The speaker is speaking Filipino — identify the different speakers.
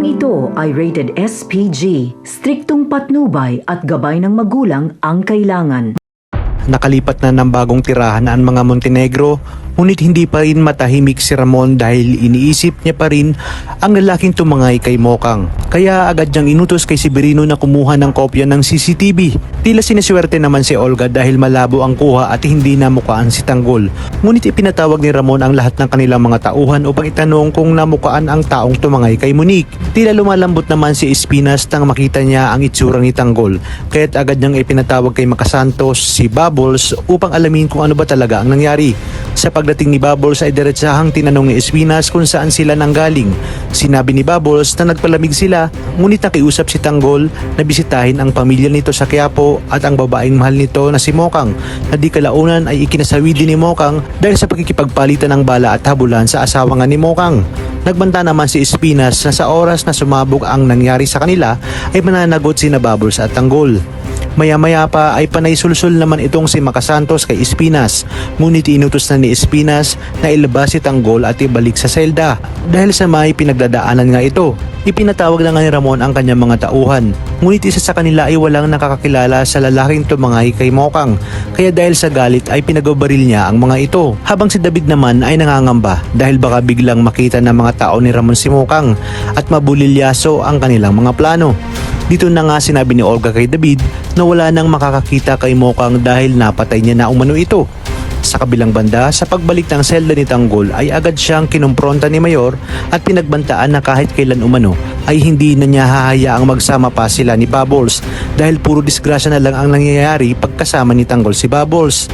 Speaker 1: Tampang ito ay rated SPG, striktong patnubay at gabay ng magulang ang kailangan.
Speaker 2: Nakalipat na ng bagong tirahan ang mga Montenegro, ngunit hindi pa rin matahimik si Ramon dahil iniisip niya pa rin ang lalaking tumangay kay Mokang. Kaya agad niyang inutos kay Severino na kumuha ng kopya ng CCTV. Tila siniswerte naman si Olga dahil malabo ang kuha at hindi namukaan si Tanggol. Ngunit ipinatawag ni Ramon ang lahat ng kanilang mga tauhan upang itanong kung namukaan ang taong tumangay kay Monique. Tila lumalambot naman si Espinas nang makita niya ang itsura ni Tanggol. Kaya't agad niyang ipinatawag kay Makasantos si Bubbles upang alamin kung ano ba talaga ang nangyari. Sa pagdating ni Bubbles ay diretsahang tinanong ni Espinas kung saan sila nanggaling. Sinabi ni Bubbles na nagpalamig sila, ngunit nakiusap si Tanggol na bisitahin ang pamilya nito sa Quiapo at ang babaeng mahal nito na si Mokang, na di kalaunan ay ikinasawi din ni Mokang dahil sa pagkikipagpalitan ng bala at habulan sa asawa nga ni Mokang. Nagbanta naman si Espinas na sa oras na sumabog ang nangyari sa kanila ay mananagot sina Bubbles at Tanggol. Maya-maya pa ay panay sulsul naman itong si Makasantos kay Espinas, ngunit inutos na ni Espinas na ilabas si Tanggol at ibalik sa selda dahil sa may pinagdadaanan nga ito. Ipinatawag na nga ni Ramon ang kanyang mga tauhan, ngunit isa sa kanila ay walang nakakakilala sa lalaking tumangay kay Mokang, kaya dahil sa galit ay pinagbabaril niya ang mga ito. Habang si David naman ay nangangamba dahil baka biglang makita ng mga tao ni Ramon si Mokang at mabulilyaso ang kanilang mga plano. Dito na nga sinabi ni Olga kay David na wala nang makakakita kay Mokang dahil napatay niya na umano ito. Sa kabilang banda, sa pagbalik ng selda ni Tanggol ay agad siyang kinumpronta ni Mayor at pinagbantaan na kahit kailan umano ay hindi na niya hahayaang magsama pa sila ni Bubbles dahil puro disgrasya na lang ang nangyayari pagkasama ni Tanggol si Bubbles.